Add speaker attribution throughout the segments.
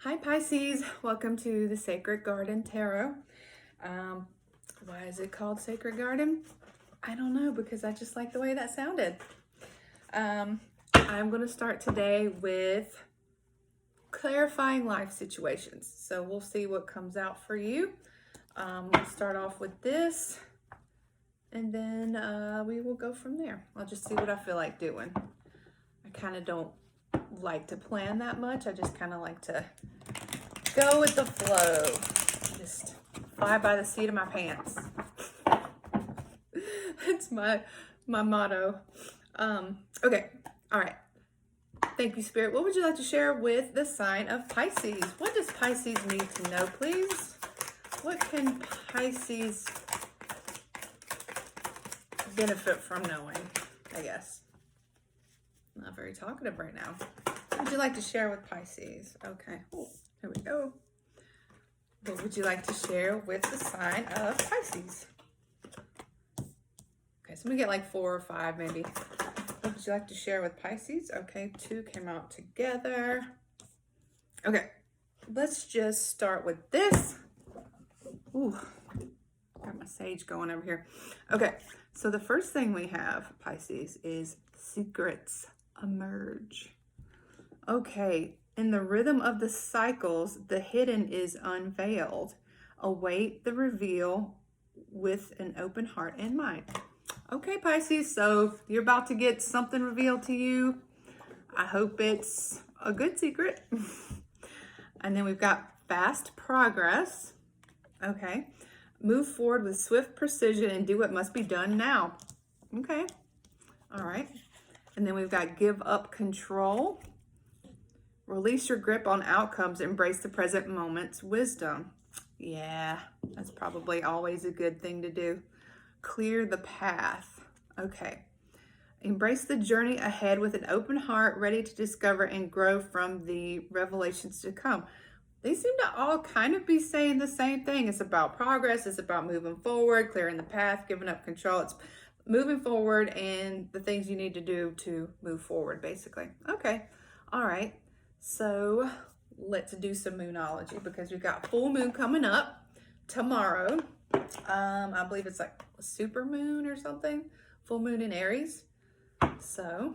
Speaker 1: Hi Pisces, welcome to the Sacred Garden Tarot. Why is it called Sacred Garden? I don't know, because I just like the way that sounded. I'm going to start today with clarifying life situations. So we'll see what comes out for you. We'll start off with this, and then we will go from there. I'll just see what I feel like doing. I kind of don't like to plan that much. I just kind of like to go with the flow. Just fly by the seat of my pants. That's my motto. Okay. All right. Thank you, Spirit. What would you like to share with the sign of Pisces? What does Pisces need to know, please? What can Pisces benefit from knowing, I guess? Not very talkative right now. What would you like to share with Pisces? Okay. Oh, here we go. What would you like to share with the sign of Pisces? Okay, so we get like 4 or 5 maybe. What would you like to share with Pisces? Okay, 2 came out together. Okay, let's just start with this. Ooh, got my sage going over here. Okay, so the first thing we have, Pisces, is secrets emerge. Okay, in the rhythm of the cycles, the hidden is unveiled. Await the reveal with an open heart and mind. Okay, Pisces, so you're about to get something revealed to you. I hope it's a good secret. And then we've got fast progress. Okay, move forward with swift precision and do what must be done now. Okay, all right. And then we've got give up control. Release your grip on outcomes. Embrace the present moment's wisdom. Yeah, that's probably always a good thing to do. Clear the path. Okay. Embrace the journey ahead with an open heart, ready to discover and grow from the revelations to come. They seem to all kind of be saying the same thing. It's about progress. It's about moving forward, clearing the path, giving up control. It's moving forward and the things you need to do to move forward, basically. Okay. All right. So let's do some moonology because we've got full moon coming up tomorrow. I believe it's like a super moon or something. Full moon in Aries. So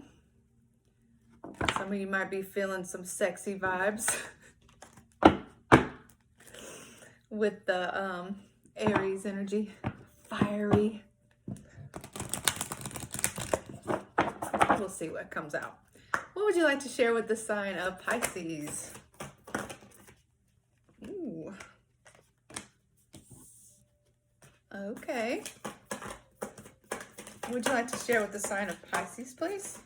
Speaker 1: some of you might be feeling some sexy vibes with the Aries energy. Fiery. We'll see what comes out. What would you like to share with the sign of Pisces? Ooh. Okay. Would you like to share with the sign of Pisces, please?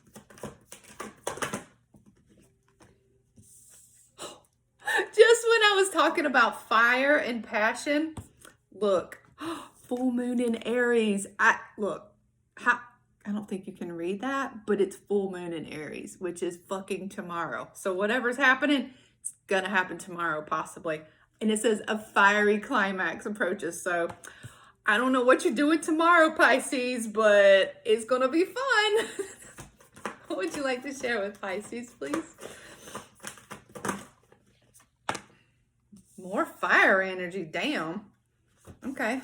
Speaker 1: Just when I was talking about fire and passion, look, full moon in Aries. I don't think you can read that, but it's full moon in Aries, which is fucking tomorrow. So whatever's happening, it's gonna happen tomorrow, possibly. And it says a fiery climax approaches. So I don't know what you're doing tomorrow, Pisces, but it's gonna be fun. What would you like to share with Pisces, please? More fire energy, damn. Okay.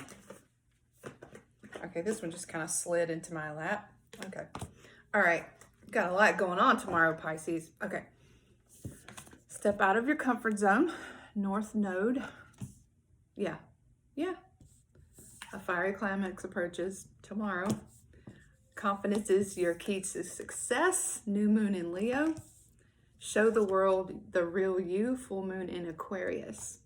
Speaker 1: Okay, this one just kind of slid into my lap. Okay. All right. Got a lot going on tomorrow, Pisces. Okay. Step out of your comfort zone. North Node. Yeah. Yeah. A fiery climax approaches tomorrow. Confidence is your key to success. New moon in Leo. Show the world the real you. Full moon in Aquarius.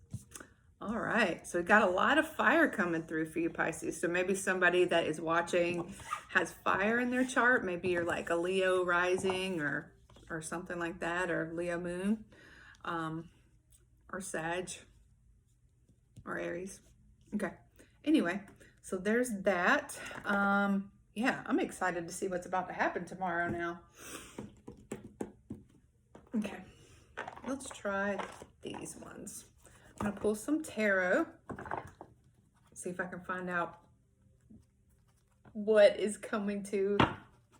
Speaker 1: All right, so we've got a lot of fire coming through for you, Pisces. So maybe somebody that is watching has fire in their chart. Maybe you're like a Leo rising or something like that, or Leo moon, or Sag, or Aries. Okay, anyway, so there's that. Yeah, I'm excited to see what's about to happen tomorrow now. Okay, let's try these ones. I'm going to pull some tarot, see if I can find out what is coming to,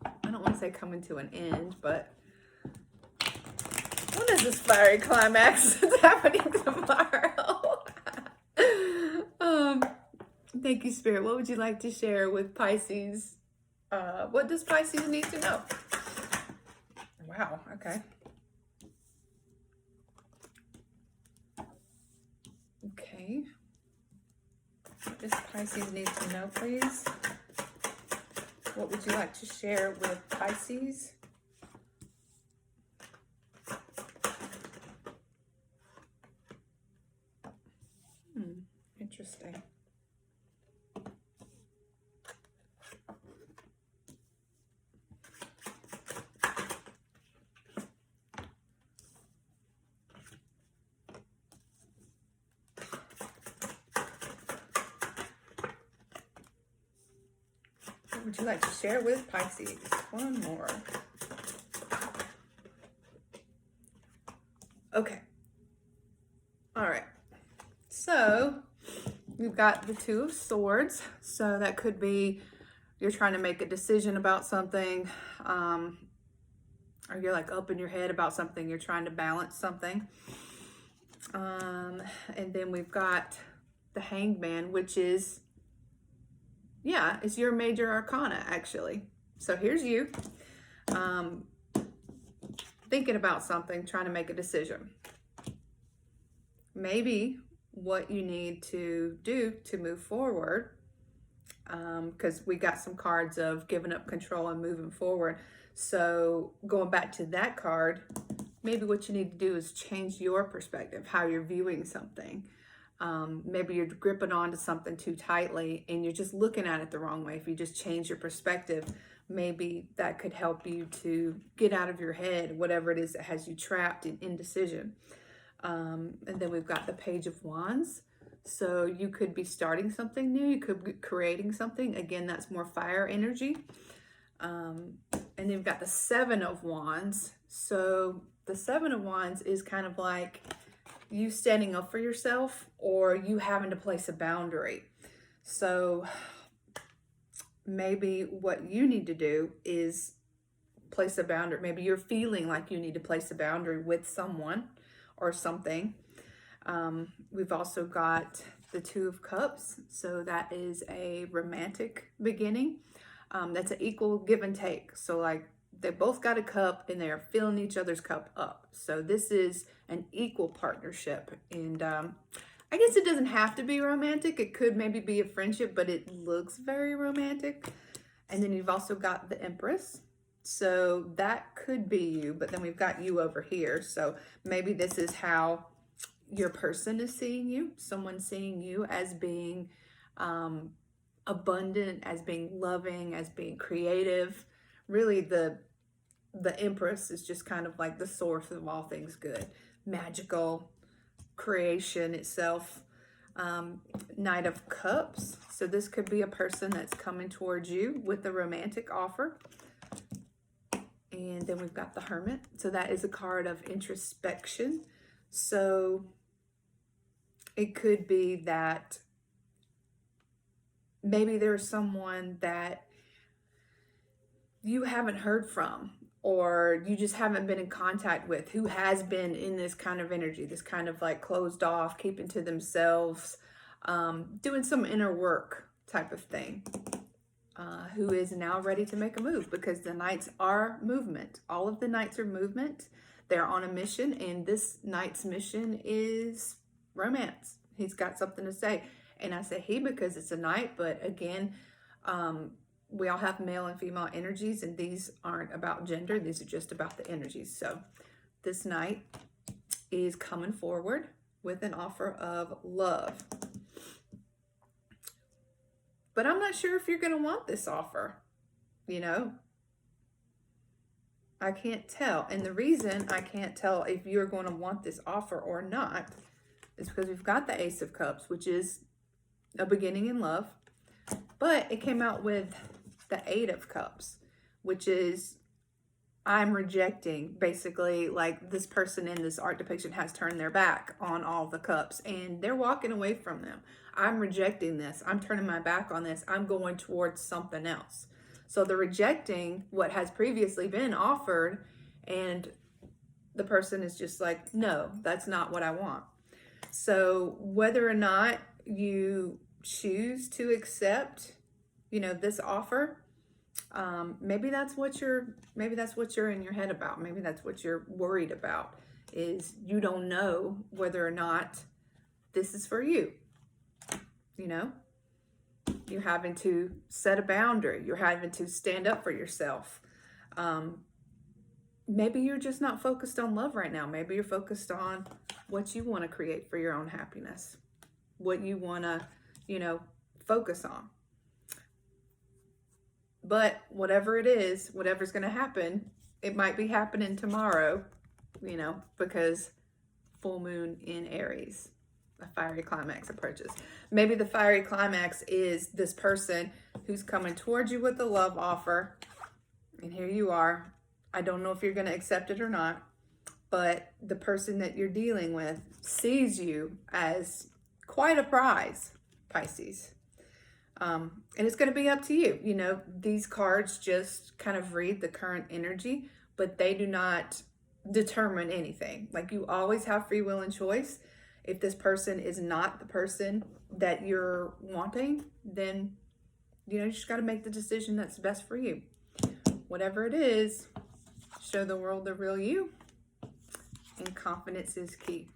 Speaker 1: I don't want to say coming to an end, but what does is this fiery climax that's happening tomorrow? Thank you, Spirit. What would you like to share with Pisces? What does Pisces need to know? Wow, okay. Okay. What does Pisces need to know, please? What would you like to share with Pisces? Interesting. What would you like to share with Pisces? One more. Okay. All right. So we've got the Two of Swords. So that could be you're trying to make a decision about something, or you're like up in your head about something. You're trying to balance something. And then we've got the Hanged Man, which is, yeah, it's your major arcana, actually. So here's you thinking about something, trying to make a decision. Maybe what you need to do to move forward, because we got some cards of giving up control and moving forward. So going back to that card, maybe what you need to do is change your perspective, how you're viewing something. Maybe you're gripping onto something too tightly and you're just looking at it the wrong way. If you just change your perspective, maybe that could help you to get out of your head, whatever it is that has you trapped in indecision. And then we've got the Page of Wands. So you could be starting something new. You could be creating something. Again, that's more fire energy. And then we've got the Seven of Wands. So the Seven of Wands is kind of like you standing up for yourself or you having to place a boundary. So maybe what you need to do is place a boundary. Maybe you're feeling like you need to place a boundary with someone or something. We've also got the Two of Cups. So that is a romantic beginning. That's an equal give and take. So like they both got a cup and they are filling each other's cup up. So this is an equal partnership. And I guess it doesn't have to be romantic. It could maybe be a friendship, but it looks very romantic. And then you've also got the Empress. So that could be you, but then we've got you over here. So maybe this is how your person is seeing you. Someone seeing you as being abundant, as being loving, as being creative. Really, the Empress is just kind of like the source of all things good, magical, creation itself. Knight of Cups. So this could be a person that's coming towards you with a romantic offer. And then we've got the Hermit. So that is a card of introspection. So it could be that maybe there's someone that you haven't heard from, or you just haven't been in contact with, who has been in this kind of energy, this kind of like closed off, keeping to themselves, doing some inner work type of thing, who is now ready to make a move, because the Knights are movement. All of the Knights are movement. They're on a mission, and this Knight's mission is romance. He's got something to say. And I say he because it's a Knight, but again, we all have male and female energies, and these aren't about gender. These are just about the energies. So this Knight is coming forward with an offer of love. But I'm not sure if you're going to want this offer. You know, I can't tell. And the reason I can't tell if you're going to want this offer or not is because we've got the Ace of Cups, which is a beginning in love. But it came out with the Eight of Cups, which is I'm rejecting, basically, like this person in this art depiction has turned their back on all the cups and they're walking away from them. I'm rejecting this. I'm turning my back on this. I'm going towards something else. So they're rejecting what has previously been offered, and the person is just like, no, that's not what I want. So whether or not you choose to accept, this offer, maybe that's what you're in your head about. Maybe that's what you're worried about, is you don't know whether or not this is for you. You're having to set a boundary. You're having to stand up for yourself. Maybe you're just not focused on love right now. Maybe you're focused on what you want to create for your own happiness, what you want to, focus on. But whatever it is, whatever's going to happen, it might be happening tomorrow, because full moon in Aries, a fiery climax approaches. Maybe the fiery climax is this person who's coming towards you with a love offer. And here you are. I don't know if you're going to accept it or not, but the person that you're dealing with sees you as quite a prize, Pisces. And it's going to be up to you. These cards just kind of read the current energy, but they do not determine anything. Like, you always have free will and choice. If this person is not the person that you're wanting, then, you just got to make the decision that's best for you. Whatever it is, show the world the real you, and confidence is key.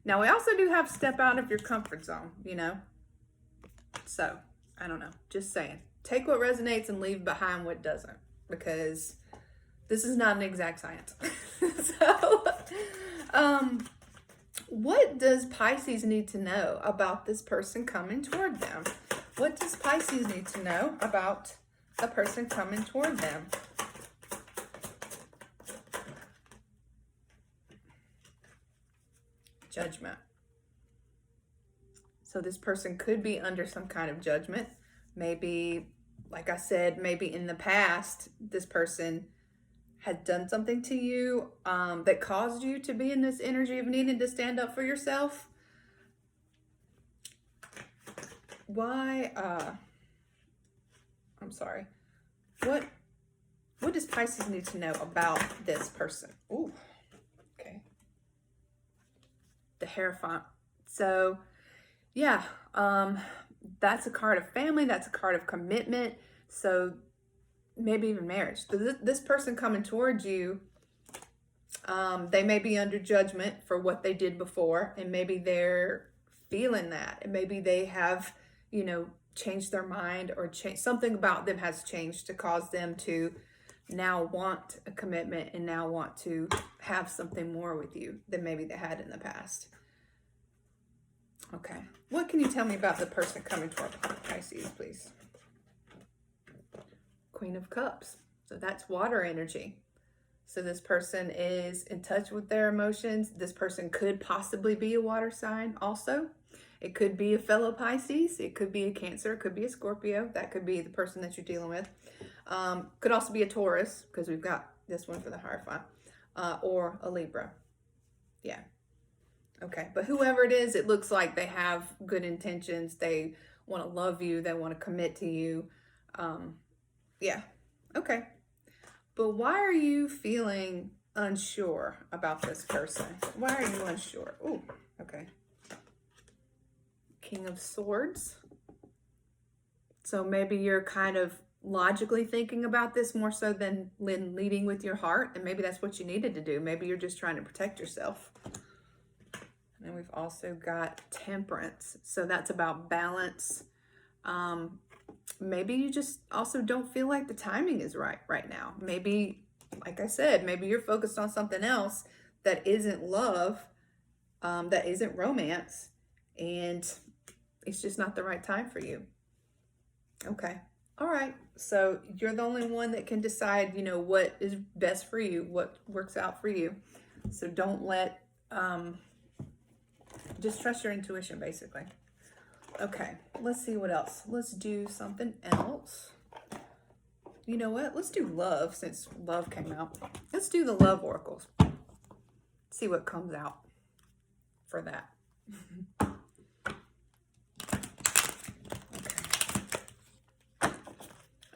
Speaker 1: Now, we also do have step out of your comfort zone, So, I don't know, just saying. Take what resonates and leave behind what doesn't, because this is not an exact science. So, what does Pisces need to know about this person coming toward them? What does Pisces need to know about the person coming toward them? Judgment. So this person could be under some kind of judgment. Maybe, like I said, maybe in the past, this person had done something to you that caused you to be in this energy of needing to stand up for yourself. Why? I'm sorry. What does Pisces need to know about this person? Ooh, okay. The Hierophant. So, yeah, that's a card of family. That's a card of commitment. So maybe even marriage. This person coming towards you, they may be under judgment for what they did before, and maybe they're feeling that, and maybe they have, changed their mind, or something about them has changed to cause them to now want a commitment and now want to have something more with you than maybe they had in the past. Okay, what can you tell me about the person coming toward Pisces, please? Queen of Cups. So that's water energy. So this person is in touch with their emotions. This person could possibly be a water sign also. It could be a fellow Pisces. It could be a Cancer. It could be a Scorpio. That could be the person that you're dealing with. Could also be a Taurus, because we've got this one for the Hierophant, or a Libra. Yeah. Okay. But whoever it is, it looks like they have good intentions. They want to love you. They want to commit to you. Yeah. Okay. But why are you feeling unsure about this person? Why are you unsure? Ooh, okay. King of Swords. So maybe you're kind of logically thinking about this more so than leading with your heart. And maybe that's what you needed to do. Maybe you're just trying to protect yourself. And we've also got Temperance. So that's about balance. Maybe you just also don't feel like the timing is right now. Maybe, like I said, maybe you're focused on something else that isn't love, that isn't romance, and it's just not the right time for you. Okay. All right. So you're the only one that can decide, what is best for you, what works out for you. So don't let, just trust your intuition, basically. Okay, let's see what else. Let's do something else. You know what? Let's do love, since love came out. Let's do the love oracles. See what comes out for that.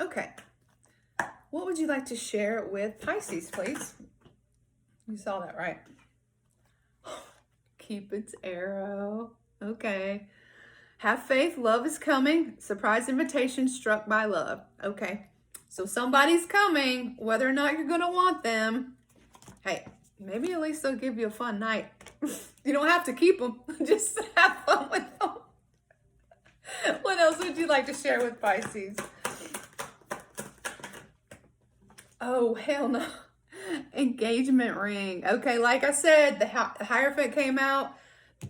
Speaker 1: Okay. What would you like to share with Pisces, please? You saw that, right? Cupid's arrow. Okay. Have faith, love is coming. Surprise invitation struck by love. Okay. So somebody's coming, whether or not you're going to want them. Hey, maybe at least they'll give you a fun night. You don't have to keep them. Just have fun with them. What else would you like to share with Pisces? Oh, hell no. Engagement ring. Okay, like I said, the Hierophant came out.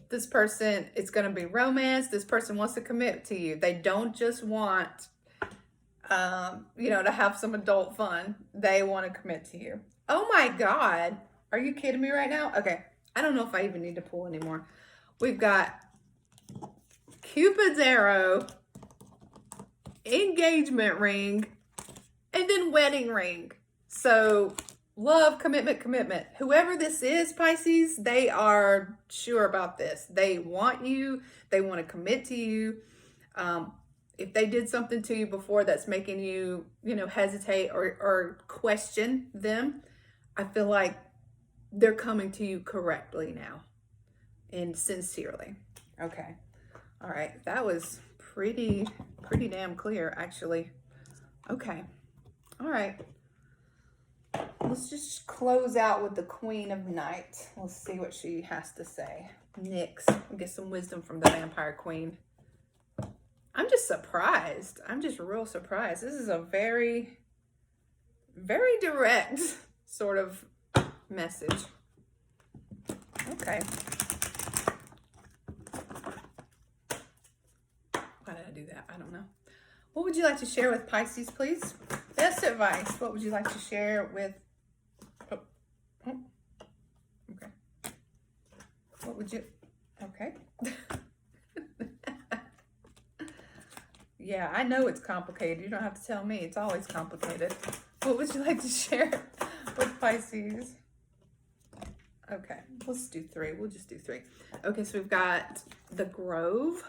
Speaker 1: This person, it's going to be romance. This person wants to commit to you. They don't just want, to have some adult fun. They want to commit to you. Oh my God. Are you kidding me right now? Okay. I don't know if I even need to pull anymore. We've got Cupid's arrow, engagement ring, and then wedding ring. So love, commitment. Whoever this is, Pisces, they are sure about this. They want you. They want to commit to you. If they did something to you before that's making you, hesitate or question them, I feel like they're coming to you correctly now and sincerely. Okay. All right. That was pretty damn clear, actually. Okay. All right. Let's just close out with the Queen of Night. Let's see what she has to say. Nyx. We'll get some wisdom from the Vampire Queen. I'm just surprised. I'm just real surprised. This is a very, very direct sort of message. Okay. Why did I do that? I don't know. What would you like to share with Pisces, please? Best advice. What would you like to share with... Okay. What would you... Okay. Yeah, I know it's complicated. You don't have to tell me. It's always complicated. What would you like to share with Pisces? Okay, let's do 3. We'll just do 3. Okay, so we've got the Grove.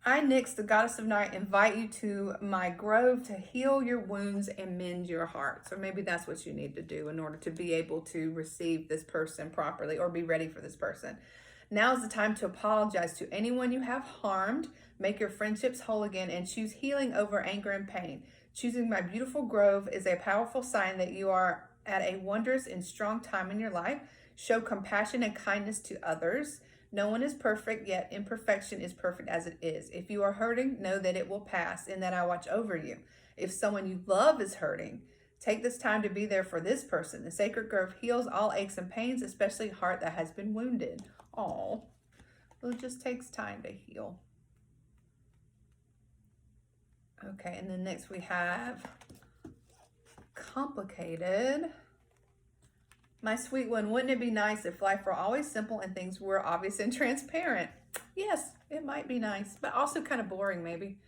Speaker 1: I, Nyx, the goddess of night, invite you to my grove to heal your wounds and mend your heart. So maybe that's what you need to do in order to be able to receive this person properly or be ready for this person. Now is the time to apologize to anyone you have harmed, make your friendships whole again, and choose healing over anger and pain. Choosing my beautiful grove is a powerful sign that you are at a wondrous and strong time in your life. Show compassion and kindness to others. No one is perfect, yet imperfection is perfect as it is. If you are hurting, know that it will pass and that I watch over you. If someone you love is hurting, take this time to be there for this person. The sacred grove heals all aches and pains, especially heart that has been wounded. Oh, well, it just takes time to heal. Okay, and then next we have complicated. My sweet one, wouldn't it be nice if life were always simple and things were obvious and transparent? Yes, it might be nice, but also kind of boring maybe.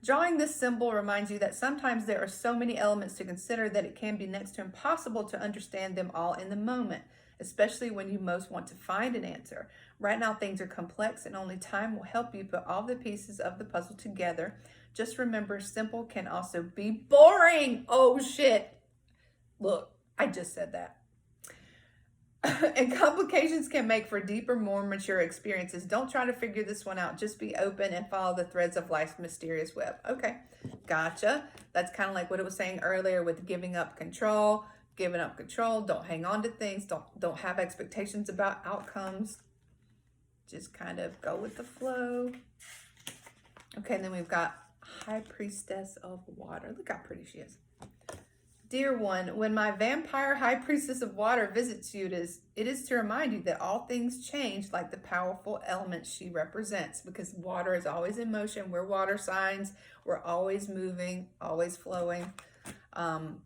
Speaker 1: Drawing this symbol reminds you that sometimes there are so many elements to consider that it can be next to impossible to understand them all in the moment, especially when you most want to find an answer. Right now, things are complex and only time will help you put all the pieces of the puzzle together. Just remember, simple can also be boring. Oh, shit. Look, I just said that. And complications can make for deeper, more mature experiences. Don't try to figure this one out. Just be open and follow the threads of life's mysterious web. Okay, gotcha. That's kind of like what it was saying earlier with giving up control. Giving up control. Don't hang on to things. Don't have expectations about outcomes. Just kind of go with the flow. Okay, and then we've got High Priestess of Water. Look how pretty she is. Dear one, when my vampire high priestess of water visits you, it is to remind you that all things change like the powerful elements she represents, because water is always in motion. We're water signs. We're always moving, always flowing. And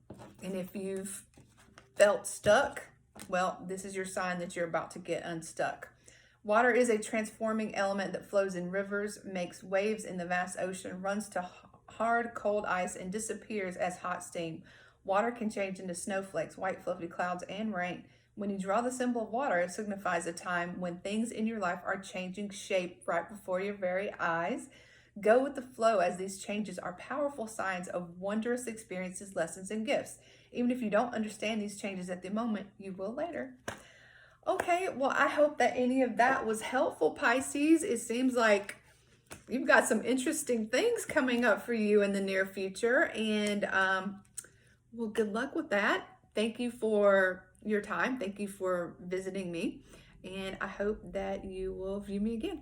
Speaker 1: if you've felt stuck, well, this is your sign that you're about to get unstuck. Water is a transforming element that flows in rivers, makes waves in the vast ocean, runs to hard, cold ice, and disappears as hot steam. Water can change into snowflakes, white fluffy clouds, and rain. When you draw the symbol of water, it signifies a time when things in your life are changing shape right before your very eyes. Go with the flow, as these changes are powerful signs of wondrous experiences, lessons, and gifts. Even if you don't understand these changes at the moment, you will later. Okay, well, I hope that any of that was helpful, Pisces. It seems like you've got some interesting things coming up for you in the near future. And well, good luck with that. Thank you for your time. Thank you for visiting me. And I hope that you will view me again.